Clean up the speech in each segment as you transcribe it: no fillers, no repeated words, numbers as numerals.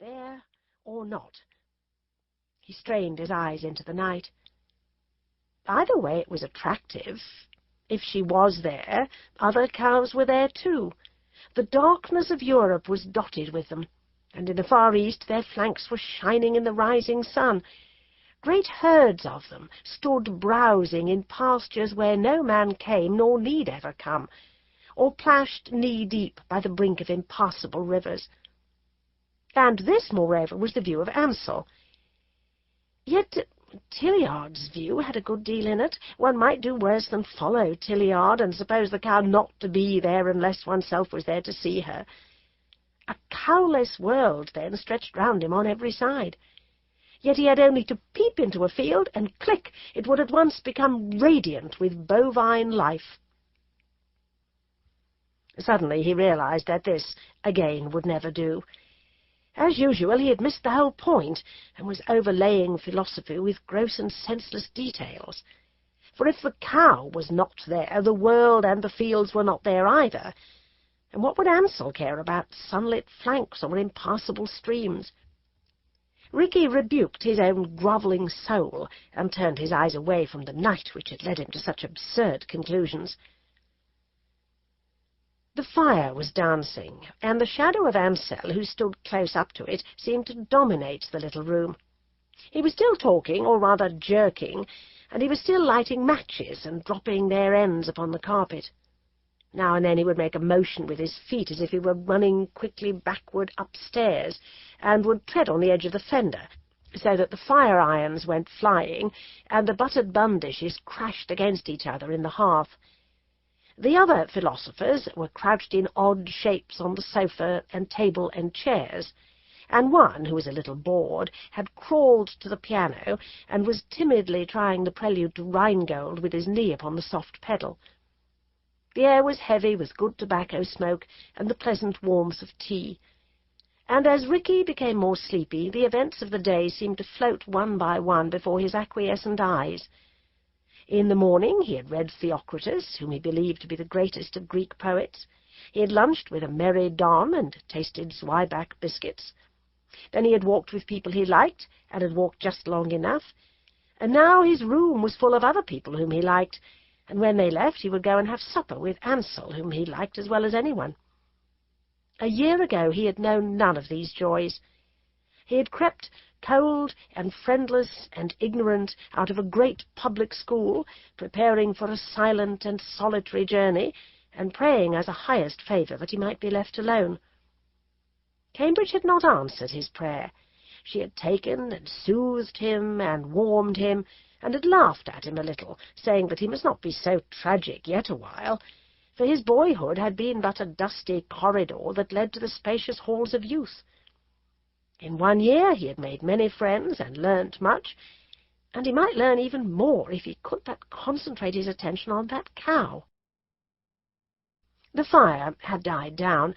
there or not? He strained his eyes into the night. Either way it was attractive. If she was there, other cows were there too. The darkness of Europe was dotted with them, and in the Far East their flanks were shining in the rising sun. Great herds of them stood browsing in pastures where no man came nor need ever come, or plashed knee-deep by the brink of impassable rivers. And this, moreover, was the view of Ansell. Yet Tilliard's view had a good deal in it. One might do worse than follow Tilliard and suppose the cow not to be there unless oneself was there to see her. A cowless world, then, stretched round him on every side. Yet he had only to peep into a field, and click, it would at once become radiant with bovine life. Suddenly he realized that this, again, would never do. As usual, he had missed the whole point, and was overlaying philosophy with gross and senseless details. For if the cow was not there, the world and the fields were not there either. And what would Ansell care about sunlit flanks or impassable streams? Rickie rebuked his own grovelling soul, and turned his eyes away from the night which had led him to such absurd conclusions. The fire was dancing, and the shadow of Ansell, who stood close up to it, seemed to dominate the little room. He was still talking, or rather jerking, and he was still lighting matches and dropping their ends upon the carpet. Now and then he would make a motion with his feet as if he were running quickly backward upstairs, and would tread on the edge of the fender, so that the fire-irons went flying, and the buttered bun dishes crashed against each other in the hearth. The other philosophers were crouched in odd shapes on the sofa and table and chairs, and one, who was a little bored, had crawled to the piano and was timidly trying the prelude to Rheingold with his knee upon the soft pedal. The air was heavy with good tobacco smoke and the pleasant warmth of tea, and as Rickie became more sleepy, the events of the day seemed to float one by one before his acquiescent eyes. In the morning he had read Theocritus, whom he believed to be the greatest of Greek poets. He had lunched with a merry Don and tasted Zwieback biscuits. Then he had walked with people he liked, and had walked just long enough. And now his room was full of other people whom he liked, and when they left he would go and have supper with Ansell, whom he liked as well as anyone. A year ago he had known none of these joys. He had crept cold and friendless and ignorant out of a great public school, preparing for a silent and solitary journey, and praying as a highest favour that he might be left alone. Cambridge had not answered his prayer. She had taken and soothed him and warmed him, and had laughed at him a little, saying that he must not be so tragic yet awhile, for his boyhood had been but a dusty corridor that led to the spacious halls of youth. In 1 year he had made many friends and learnt much, and he might learn even more if he could but concentrate his attention on that cow. The fire had died down,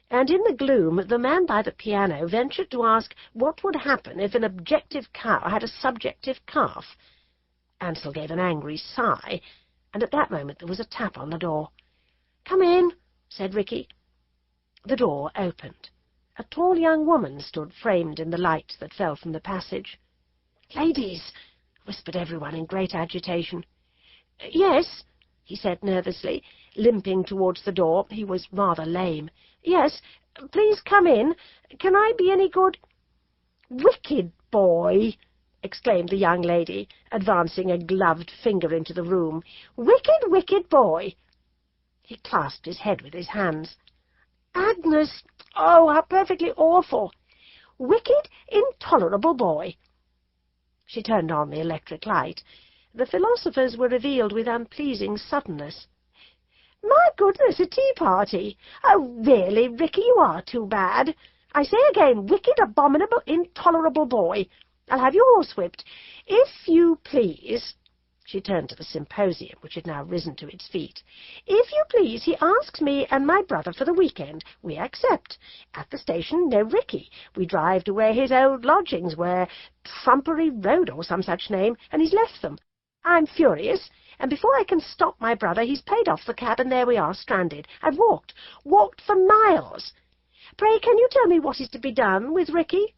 and in the gloom the man by the piano ventured to ask what would happen if an objective cow had a subjective calf. Ansell gave an angry sigh, and at that moment there was a tap on the door. "Come in," said Rickie. The door opened. A tall young woman stood framed in the light that fell from the passage. "Ladies," whispered everyone in great agitation. "Yes," he said nervously, limping towards the door. He was rather lame. "Yes, please come in. Can I be any good?" "Wicked boy!" exclaimed the young lady, advancing a gloved finger into the room. "Wicked, wicked boy!" He clasped his head with his hands. "Agnes! Oh, how perfectly awful! Wicked, intolerable boy!" She turned on the electric light. The philosophers were revealed with unpleasing suddenness. "My goodness, a tea-party! Oh, really, Rickie, you are too bad. I say again, wicked, abominable, intolerable boy. I'll have you horsewhipped. If you please—" She turned to the symposium, which had now risen to its feet. "If you please, he asks me and my brother for the weekend. We accept. At the station, no Rickie. We drive to where his old lodgings were, Trumpery Road or some such name, and he's left them. I'm furious, and before I can stop my brother, he's paid off the cab, and there we are, stranded. I've walked for miles. Pray, can you tell me what is to be done with Rickie?"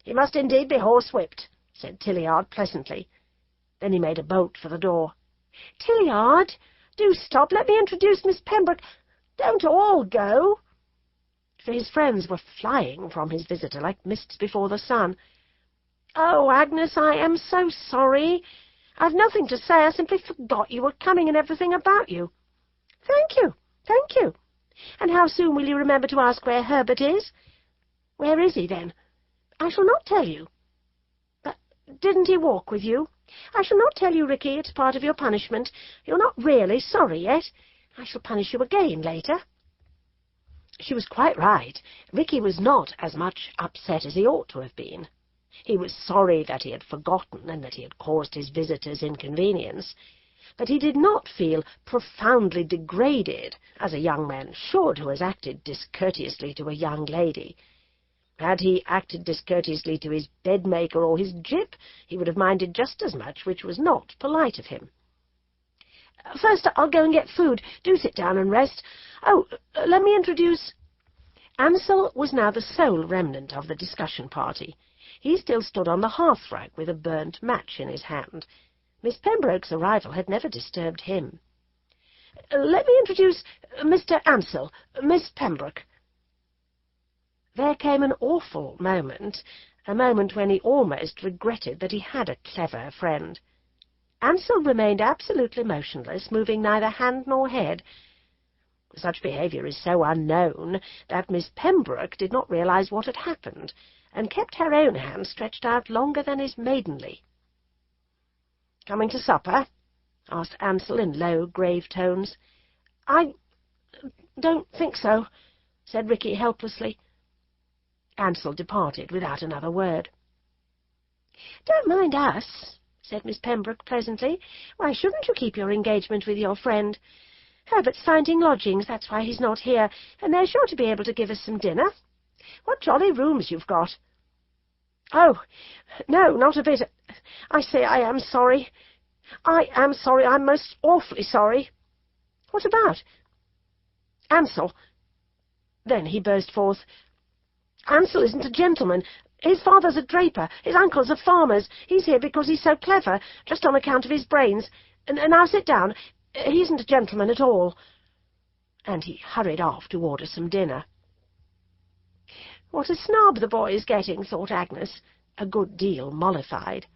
"He must indeed be horsewhipped," said Tilliard pleasantly. Then he made a bolt for the door. "Tilliard, do stop. Let me introduce Miss Pembroke. Don't all go." For his friends were flying from his visitor like mists before the sun. "Oh, Agnes, I am so sorry. I've nothing to say. I simply forgot you were coming and everything about you." "Thank you, thank you. And how soon will you remember to ask where Herbert is?" "Where is he, then?" "I shall not tell you." "But didn't he walk with you?" "I shall not tell you, Rickie. It's part of your punishment. You're not really sorry yet. I shall punish you again later." She was quite right. Rickie was not as much upset as he ought to have been. He was sorry that he had forgotten and that he had caused his visitors inconvenience, but he did not feel profoundly degraded, as a young man should who has acted discourteously to a young lady. Had he acted discourteously to his bedmaker or his gyp, he would have minded just as much, which was not polite of him. "First, I'll go and get food. Do sit down and rest. Oh, let me introduce—" Ansel was now the sole remnant of the discussion party. He still stood on the hearthrug with a burnt match in his hand. Miss Pembroke's arrival had never disturbed him. "Let me introduce Mr. Ansel, Miss Pembroke." There came an awful moment, a moment when he almost regretted that he had a clever friend. Ansel remained absolutely motionless, moving neither hand nor head. Such behaviour is so unknown that Miss Pembroke did not realize what had happened, and kept her own hand stretched out longer than is maidenly. "Coming to supper?" asked Ansel in low, grave tones. "I don't think so," said Rickie helplessly. Ansel departed without another word. "Don't mind us," said Miss Pembroke pleasantly. "Why shouldn't you keep your engagement with your friend? Herbert's finding lodgings, that's why he's not here, and they're sure to be able to give us some dinner. What jolly rooms you've got." "Oh, no, not a bit. I say I am sorry. I am sorry. I'm most awfully sorry." "What about?" "Ansel." Then he burst forth. "Ansel isn't a gentleman. His father's a draper. His uncles are farmers. He's here because he's so clever, just on account of his brains. And now sit down. He isn't a gentleman at all." And he hurried off to order some dinner. What a snob the boy is getting, thought Agnes, a good deal mollified.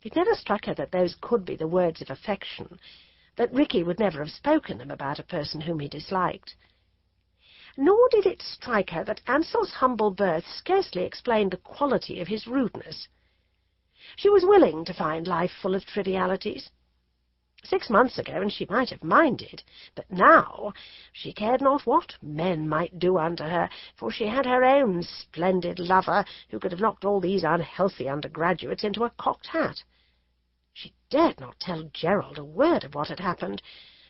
It never struck her that those could be the words of affection, that Rickie would never have spoken them about a person whom he disliked. Nor did it strike her that Ansel's humble birth scarcely explained the quality of his rudeness. She was willing to find life full of trivialities. 6 months ago, and she might have minded, but now she cared not what men might do unto her, for she had her own splendid lover who could have knocked all these unhealthy undergraduates into a cocked hat. She dared not tell Gerald a word of what had happened.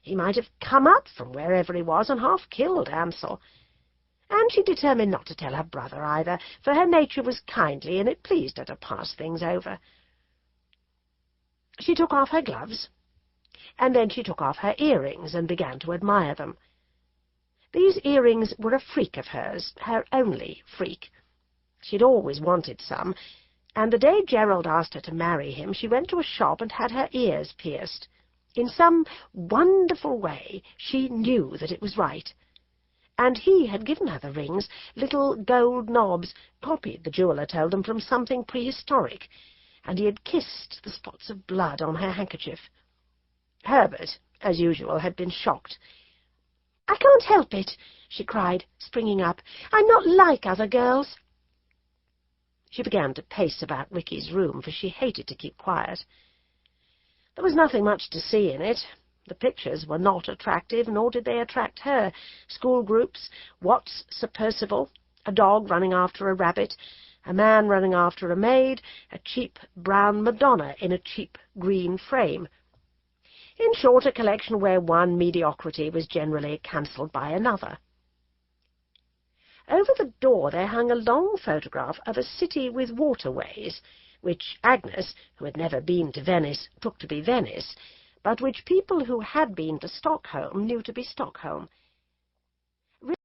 He might have come up from wherever he was and half killed Ansel. And she determined not to tell her brother either, for her nature was kindly, and it pleased her to pass things over. She took off her gloves, and then she took off her earrings and began to admire them. These earrings were a freak of hers, her only freak. She'd always wanted some, and the day Gerald asked her to marry him, she went to a shop and had her ears pierced. In some wonderful way she knew that it was right. And he had given her the rings, little gold knobs, copied, the jeweller told them, from something prehistoric, and he had kissed the spots of blood on her handkerchief. Herbert, as usual, had been shocked. "I can't help it," she cried, springing up. "I'm not like other girls." She began to pace about Rickie's room, for she hated to keep quiet. There was nothing much to see in it. The pictures were not attractive, nor did they attract her. School groups, Watts, Sir Percival, a dog running after a rabbit, a man running after a maid, a cheap brown Madonna in a cheap green frame. In short, a collection where one mediocrity was generally cancelled by another. Over the door there hung a long photograph of a city with waterways, which Agnes, who had never been to Venice, took to be Venice, but which people who had been to Stockholm knew to be Stockholm.